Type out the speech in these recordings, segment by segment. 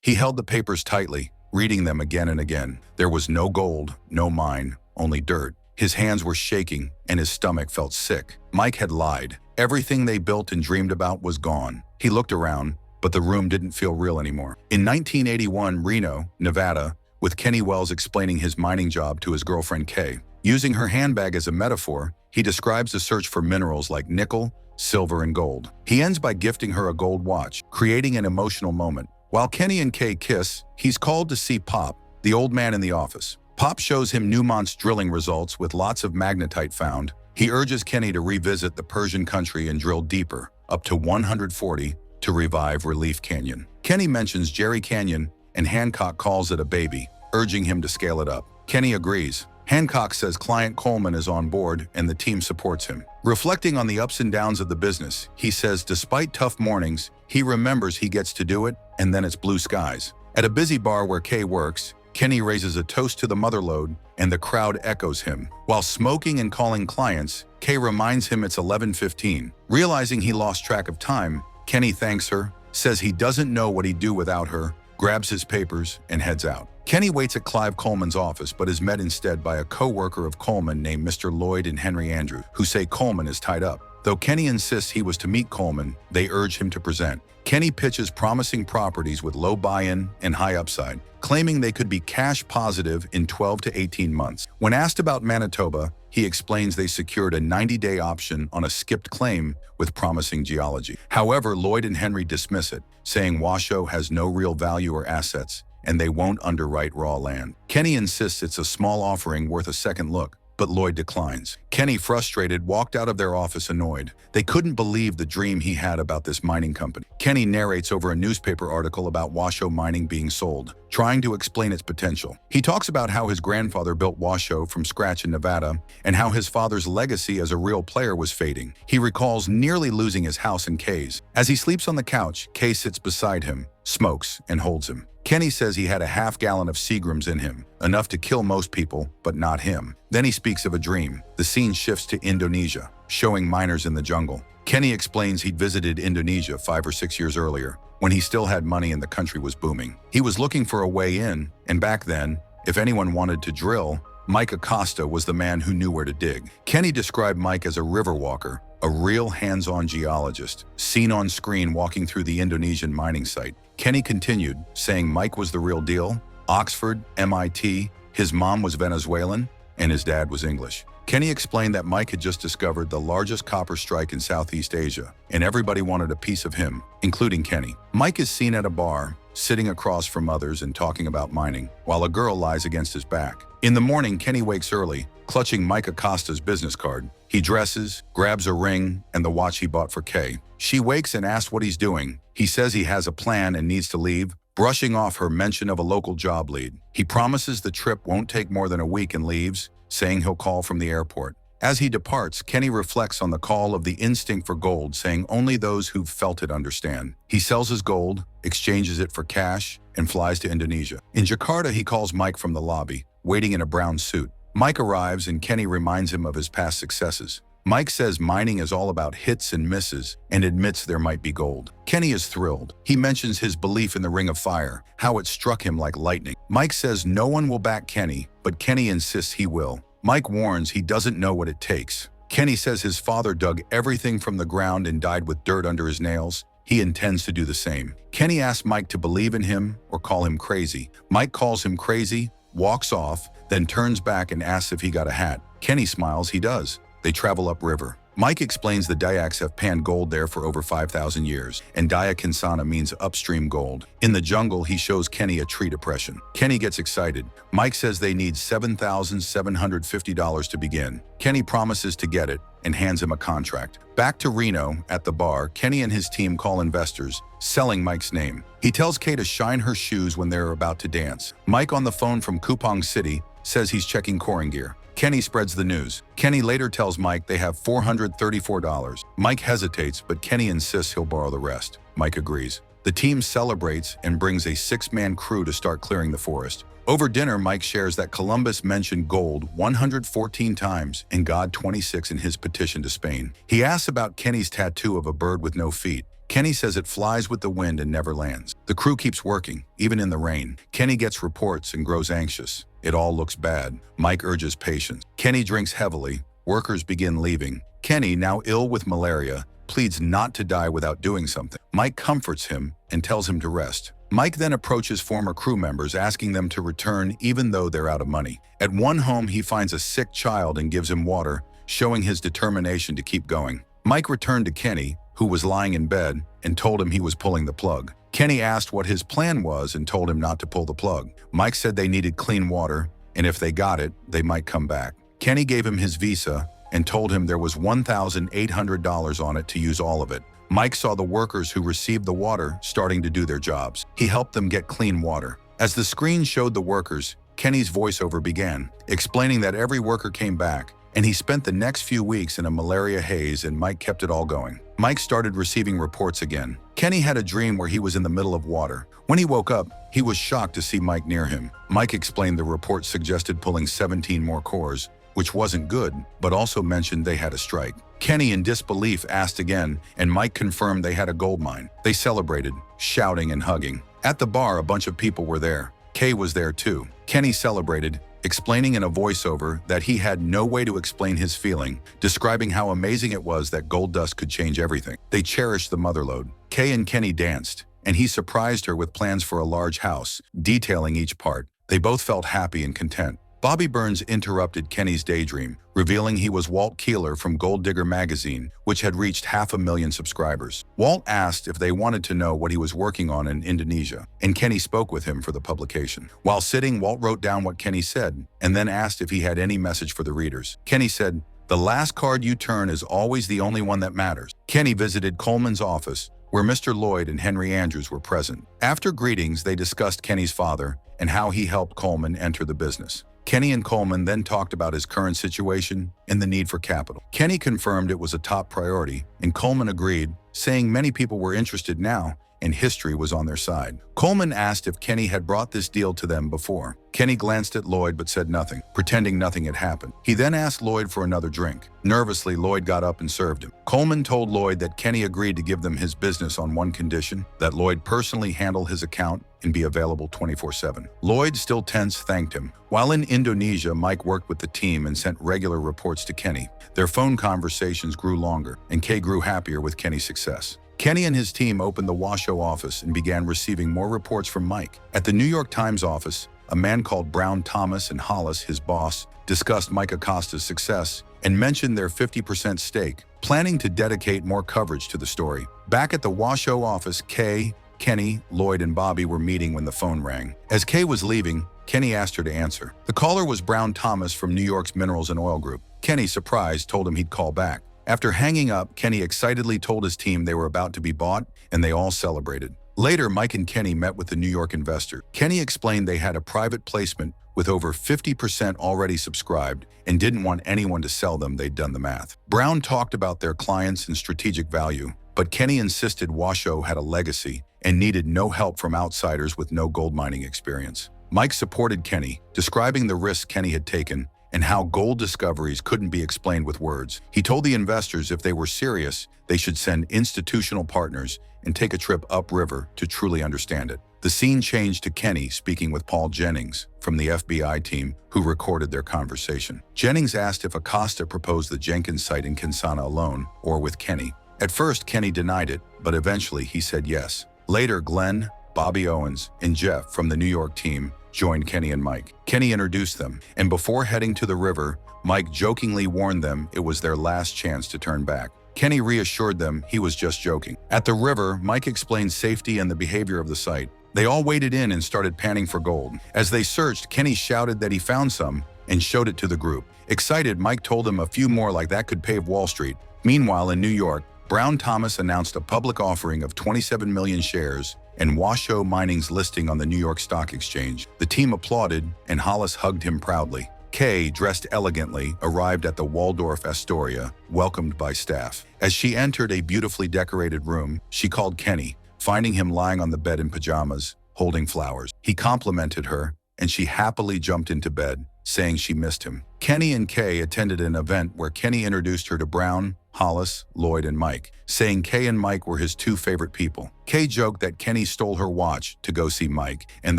He held the papers tightly, reading them again and again. There was no gold, no mine, only dirt. His hands were shaking and his stomach felt sick. Mike had lied. Everything they built and dreamed about was gone. He looked around, but the room didn't feel real anymore. In 1981, Reno, Nevada, with Kenny Wells explaining his mining job to his girlfriend Kay. Using her handbag as a metaphor, he describes the search for minerals like nickel, silver, and gold. He ends by gifting her a gold watch, creating an emotional moment. While Kenny and Kay kiss, he's called to see Pop, the old man in the office. Pop shows him Newmont's drilling results with lots of magnetite found. He urges Kenny to revisit the Persian country and drill deeper, up to 140, to revive Relief Canyon. Kenny mentions Jerry Canyon, and Hancock calls it a baby, urging him to scale it up. Kenny agrees. Hancock says client Coleman is on board and the team supports him. Reflecting on the ups and downs of the business, he says despite tough mornings, he remembers he gets to do it, and then it's blue skies. At a busy bar where Kay works, Kenny raises a toast to the motherlode, and the crowd echoes him. While smoking and calling clients, Kay reminds him it's 11:15. Realizing he lost track of time, Kenny thanks her, says he doesn't know what he'd do without her, grabs his papers, and heads out. Kenny waits at Clive Coleman's office but is met instead by a co-worker of Coleman named Mr. Lloyd and Henry Andrews, who say Coleman is tied up. Though Kenny insists he was to meet Coleman, they urge him to present. Kenny pitches promising properties with low buy-in and high upside, claiming they could be cash positive in 12 to 18 months. When asked about Manitoba, he explains they secured a 90-day option on a skipped claim with promising geology. However, Lloyd and Henry dismiss it, saying Washoe has no real value or assets, and they won't underwrite raw land. Kenny insists it's a small offering worth a second look, but Lloyd declines. Kenny, frustrated, walked out of their office annoyed. They couldn't believe the dream he had about this mining company. Kenny narrates over a newspaper article about Washoe Mining being sold, trying to explain its potential. He talks about how his grandfather built Washoe from scratch in Nevada and how his father's legacy as a real player was fading. He recalls nearly losing his house in Kay's. As he sleeps on the couch, Kay sits beside him, smokes, and holds him. Kenny says he had a half-gallon of Seagrams in him, enough to kill most people, but not him. Then he speaks of a dream. The scene shifts to Indonesia, showing miners in the jungle. Kenny explains he'd visited Indonesia 5 or 6 years earlier, when he still had money and the country was booming. He was looking for a way in, and back then, if anyone wanted to drill, Mike Acosta was the man who knew where to dig. Kenny described Mike as a river walker, a real hands-on geologist, seen on screen walking through the Indonesian mining site. Kenny continued, saying Mike was the real deal, Oxford, MIT, his mom was Venezuelan, and his dad was English. Kenny explained that Mike had just discovered the largest copper strike in Southeast Asia, and everybody wanted a piece of him, including Kenny. Mike is seen at a bar, sitting across from others and talking about mining, while a girl lies against his back. In the morning, Kenny wakes early, clutching Mike Acosta's business card. He dresses, grabs a ring, and the watch he bought for Kay. She wakes and asks what he's doing. He says he has a plan and needs to leave, brushing off her mention of a local job lead. He promises the trip won't take more than a week and leaves, saying he'll call from the airport. As he departs, Kenny reflects on the call of the instinct for gold, saying only those who've felt it understand. He sells his gold, exchanges it for cash, and flies to Indonesia. In Jakarta, he calls Mike from the lobby, waiting in a brown suit. Mike arrives and Kenny reminds him of his past successes. Mike says mining is all about hits and misses and admits there might be gold. Kenny is thrilled. He mentions his belief in the Ring of Fire, how it struck him like lightning. Mike says no one will back Kenny, but Kenny insists he will. Mike warns he doesn't know what it takes. Kenny says his father dug everything from the ground and died with dirt under his nails. He intends to do the same. Kenny asks Mike to believe in him or call him crazy. Mike calls him crazy, walks off, then turns back and asks if he got a hat. Kenny smiles, he does. They travel upriver. Mike explains the Dayaks have panned gold there for over 5,000 years, and Dayakansana means upstream gold. In the jungle, he shows Kenny a tree depression. Kenny gets excited. Mike says they need $7,750 to begin. Kenny promises to get it and hands him a contract. Back to Reno, at the bar, Kenny and his team call investors, selling Mike's name. He tells Kay to shine her shoes when they're about to dance. Mike on the phone from Kupang City says he's checking coring gear. Kenny spreads the news. Kenny later tells Mike they have $434. Mike hesitates, but Kenny insists he'll borrow the rest. Mike agrees. The team celebrates and brings a 6-man crew to start clearing the forest. Over dinner, Mike shares that Columbus mentioned gold 114 times and God 26 in his petition to Spain. He asks about Kenny's tattoo of a bird with no feet. Kenny says it flies with the wind and never lands. The crew keeps working, even in the rain. Kenny gets reports and grows anxious. It all looks bad. Mike urges patience. Kenny drinks heavily. Workers begin leaving. Kenny, now ill with malaria, pleads not to die without doing something. Mike comforts him and tells him to rest. Mike then approaches former crew members, asking them to return even though they're out of money. At one home, he finds a sick child and gives him water, showing his determination to keep going. Mike returned to Kenny, who was lying in bed, and told him he was pulling the plug. Kenny asked what his plan was and told him not to pull the plug. Mike said they needed clean water, and if they got it, they might come back. Kenny gave him his visa and told him there was $1,800 on it to use all of it. Mike saw the workers who received the water starting to do their jobs. He helped them get clean water. As the screen showed the workers, Kenny's voiceover began, explaining that every worker came back, and he spent the next few weeks in a malaria haze, and Mike kept it all going. Mike started receiving reports again. Kenny had a dream where he was in the middle of water. When he woke up, he was shocked to see Mike near him. Mike explained the report suggested pulling 17 more cores, which wasn't good, but also mentioned they had a strike. Kenny, in disbelief, asked again, and Mike confirmed they had a gold mine. They celebrated, shouting and hugging. At the bar, a bunch of people were there. Kay was there too. Kenny celebrated, explaining in a voiceover that he had no way to explain his feeling, describing how amazing it was that gold dust could change everything. They cherished the motherlode. Kay and Kenny danced, and he surprised her with plans for a large house, detailing each part. They both felt happy and content. Bobby Burns interrupted Kenny's daydream, revealing he was Walt Keeler from Gold Digger magazine, which had reached 500,000 subscribers. Walt asked if they wanted to know what he was working on in Indonesia, and Kenny spoke with him for the publication. While sitting, Walt wrote down what Kenny said, and then asked if he had any message for the readers. Kenny said, "The last card you turn is always the only one that matters." Kenny visited Coleman's office, where Mr. Lloyd and Henry Andrews were present. After greetings, they discussed Kenny's father and how he helped Coleman enter the business. Kenny and Coleman then talked about his current situation and the need for capital. Kenny confirmed it was a top priority, and Coleman agreed, saying many people were interested now, and history was on their side. Coleman asked if Kenny had brought this deal to them before. Kenny glanced at Lloyd but said nothing, pretending nothing had happened. He then asked Lloyd for another drink. Nervously, Lloyd got up and served him. Coleman told Lloyd that Kenny agreed to give them his business on one condition, that Lloyd personally handle his account and be available 24/7. Lloyd, still tense, thanked him. While in Indonesia, Mike worked with the team and sent regular reports to Kenny. Their phone conversations grew longer, and Kay grew happier with Kenny's success. Kenny and his team opened the Washoe office and began receiving more reports from Mike. At the New York Times office, a man called Brown Thomas and Hollis, his boss, discussed Mike Acosta's success and mentioned their 50% stake, planning to dedicate more coverage to the story. Back at the Washoe office, Kay, Kenny, Lloyd, and Bobby were meeting when the phone rang. As Kay was leaving, Kenny asked her to answer. The caller was Brown Thomas from New York's Minerals and Oil Group. Kenny, surprised, told him he'd call back. After hanging up, Kenny excitedly told his team they were about to be bought, and they all celebrated. Later, Mike and Kenny met with the New York investor. Kenny explained they had a private placement with over 50% already subscribed and didn't want anyone to sell them. They'd done the math. Brown talked about their clients and strategic value, but Kenny insisted Washoe had a legacy and needed no help from outsiders with no gold mining experience. Mike supported Kenny, describing the risks Kenny had taken and how gold discoveries couldn't be explained with words. He told the investors if they were serious, they should send institutional partners and take a trip upriver to truly understand it. The scene changed to Kenny speaking with Paul Jennings from the FBI team, who recorded their conversation. Jennings asked if Acosta proposed the Jenkins site in Kinsana alone or with Kenny. At first, Kenny denied it, but eventually he said yes. Later, Glenn, Bobby Owens, and Jeff from the New York team joined Kenny and Mike. Kenny introduced them, and before heading to the river, Mike jokingly warned them it was their last chance to turn back. Kenny reassured them he was just joking. At the river, Mike explained safety and the behavior of the site. They all waded in and started panning for gold. As they searched, Kenny shouted that he found some and showed it to the group. Excited, Mike told them a few more like that could pave Wall Street. Meanwhile, in New York, Brown Thomas announced a public offering of 27 million shares and Washoe Mining's listing on the New York Stock Exchange. The team applauded, and Hollis hugged him proudly. Kay, dressed elegantly, arrived at the Waldorf Astoria, welcomed by staff. As she entered a beautifully decorated room, she called Kenny, finding him lying on the bed in pajamas, holding flowers. He complimented her, and she happily jumped into bed, saying she missed him. Kenny and Kay attended an event where Kenny introduced her to Brown, Hollis, Lloyd, and Mike, saying Kay and Mike were his two favorite people. Kay joked that Kenny stole her watch to go see Mike, and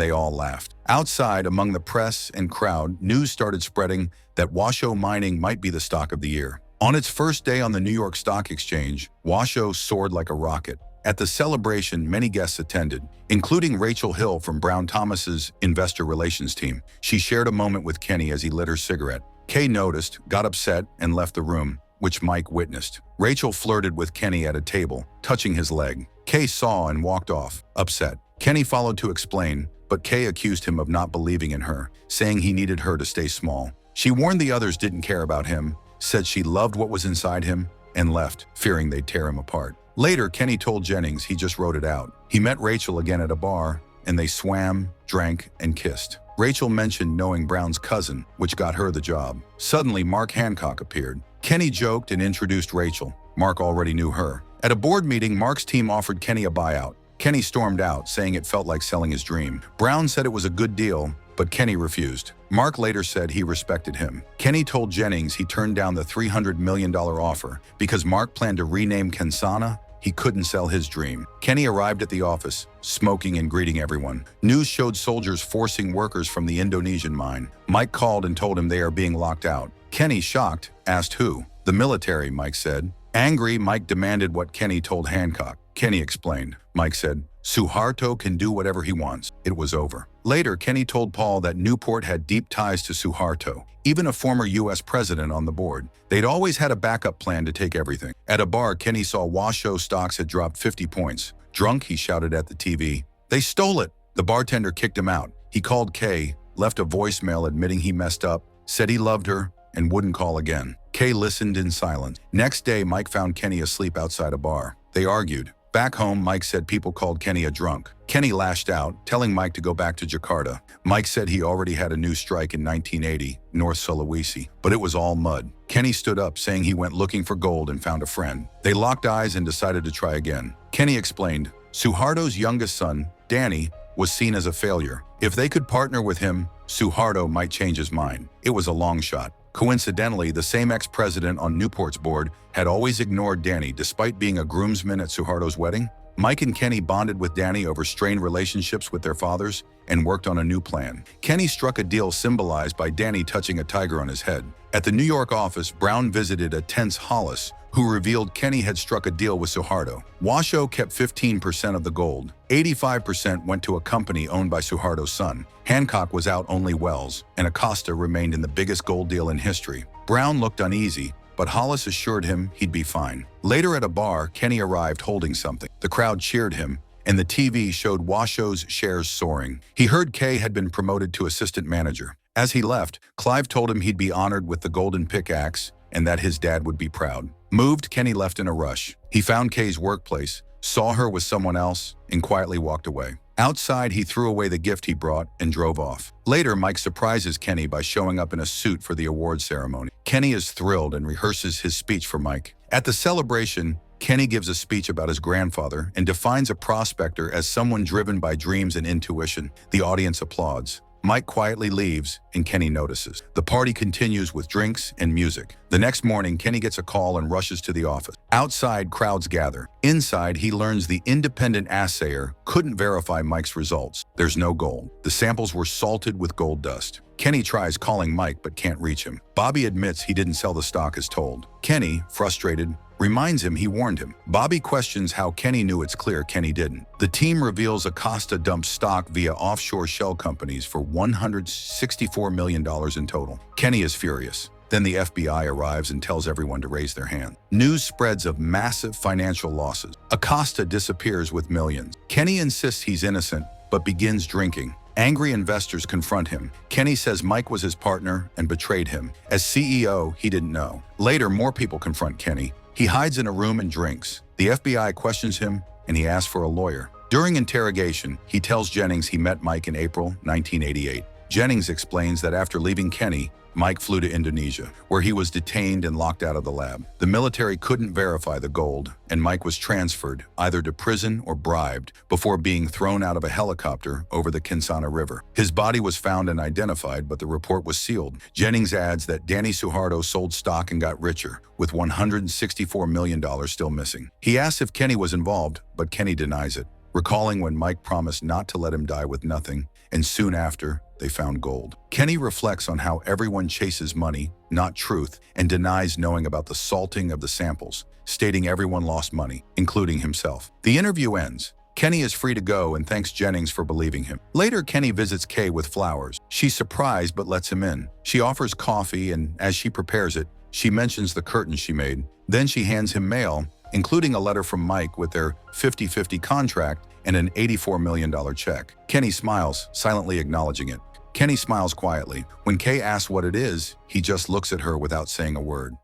they all laughed. Outside, among the press and crowd, news started spreading that Washoe mining might be the stock of the year. On its first day on the New York Stock Exchange, Washoe soared like a rocket. At the celebration, many guests attended, including Rachel Hill from Brown Thomas's investor relations team. She shared a moment with Kenny as he lit her cigarette. Kay noticed, got upset, and left the room, which Mike witnessed. Rachel flirted with Kenny at a table, touching his leg. Kay saw and walked off, upset. Kenny followed to explain, but Kay accused him of not believing in her, saying he needed her to stay small. She warned the others didn't care about him, said she loved what was inside him, and left, fearing they'd tear him apart. Later, Kenny told Jennings he just wrote it out. He met Rachel again at a bar, and they swam, drank, and kissed. Rachel mentioned knowing Brown's cousin, which got her the job. Suddenly, Mark Hancock appeared. Kenny joked and introduced Rachel. Mark already knew her. At a board meeting, Mark's team offered Kenny a buyout. Kenny stormed out, saying it felt like selling his dream. Brown said it was a good deal, but Kenny refused. Mark later said he respected him. Kenny told Jennings he turned down the $300 million offer because Mark planned to rename Kensana. He couldn't sell his dream. Kenny arrived at the office, smoking and greeting everyone. News showed soldiers forcing workers from the Indonesian mine. Mike called and told him they are being locked out. Kenny, shocked, asked who. The military, Mike said. Angry, Mike demanded what Kenny told Hancock. Kenny explained. Mike said, Suharto can do whatever he wants. It was over. Later, Kenny told Paul that Newport had deep ties to Suharto, even a former U.S. president on the board. They'd always had a backup plan to take everything. At a bar, Kenny saw Washoe stocks had dropped 50 points. Drunk, he shouted at the TV, "They stole it!" The bartender kicked him out. He called Kay, left a voicemail admitting he messed up, said he loved her, and wouldn't call again. Kay listened in silence. Next day, Mike found Kenny asleep outside a bar. They argued. Back home, Mike said people called Kenny a drunk. Kenny lashed out, telling Mike to go back to Jakarta. Mike said he already had a new strike in 1980, North Sulawesi, but it was all mud. Kenny stood up, saying he went looking for gold and found a friend. They locked eyes and decided to try again. Kenny explained, Suharto's youngest son, Danny, was seen as a failure. If they could partner with him, Suharto might change his mind. It was a long shot. Coincidentally, the same ex-president on Newport's board had always ignored Danny despite being a groomsman at Suharto's wedding. Mike and Kenny bonded with Danny over strained relationships with their fathers and worked on a new plan. Kenny struck a deal symbolized by Danny touching a tiger on his head. At the New York office, Brown visited a tense Hollis, who revealed Kenny had struck a deal with Suharto. Washoe kept 15% of the gold. 85% went to a company owned by Suharto's son. Hancock was out only Wells, and Acosta remained in the biggest gold deal in history. Brown looked uneasy, but Hollis assured him he'd be fine. Later at a bar, Kenny arrived holding something. The crowd cheered him, and the TV showed Washoe's shares soaring. He heard Kay had been promoted to assistant manager. As he left, Clive told him he'd be honored with the golden pickaxe and that his dad would be proud. Moved, Kenny left in a rush. He found Kay's workplace, saw her with someone else, and quietly walked away. Outside, he threw away the gift he brought and drove off. Later, Mike surprises Kenny by showing up in a suit for the awards ceremony. Kenny is thrilled and rehearses his speech for Mike. At the celebration, Kenny gives a speech about his grandfather and defines a prospector as someone driven by dreams and intuition. The audience applauds. Mike quietly leaves, and Kenny notices. The party continues with drinks and music. The next morning, Kenny gets a call and rushes to the office. Outside, crowds gather. Inside, he learns the independent assayer couldn't verify Mike's results. There's no gold. The samples were salted with gold dust. Kenny tries calling Mike but can't reach him. Bobby admits he didn't sell the stock as told. Kenny, frustrated, reminds him he warned him. Bobby questions how Kenny knew it's clear Kenny didn't. The team reveals Acosta dumped stock via offshore shell companies for $164 million in total. Kenny is furious. Then the FBI arrives and tells everyone to raise their hand. News spreads of massive financial losses. Acosta disappears with millions. Kenny insists he's innocent, but begins drinking. Angry investors confront him. Kenny says Mike was his partner and betrayed him. As CEO, he didn't know. Later, more people confront Kenny. He hides in a room and drinks. The FBI questions him, and he asks for a lawyer. During interrogation, he tells Jennings he met Mike in April 1988. Jennings explains that after leaving Kenny, Mike flew to Indonesia, where he was detained and locked out of the lab. The military couldn't verify the gold, and Mike was transferred either to prison or bribed before being thrown out of a helicopter over the Kinsana River. His body was found and identified, but the report was sealed. Jennings adds that Danny Suharto sold stock and got richer, with $164 million still missing. He asks if Kenny was involved, but Kenny denies it, recalling when Mike promised not to let him die with nothing, and soon after, they found gold. Kenny reflects on how everyone chases money, not truth, and denies knowing about the salting of the samples, stating everyone lost money, including himself. The interview ends. Kenny is free to go and thanks Jennings for believing him. Later, Kenny visits Kay with flowers. She's surprised but lets him in. She offers coffee, and as she prepares it, she mentions the curtains she made. Then she hands him mail, including a letter from Mike with their 50-50 contract and an $84 million check. Kenny smiles, silently acknowledging it. Kenny smiles quietly. When Kay asks what it is, he just looks at her without saying a word.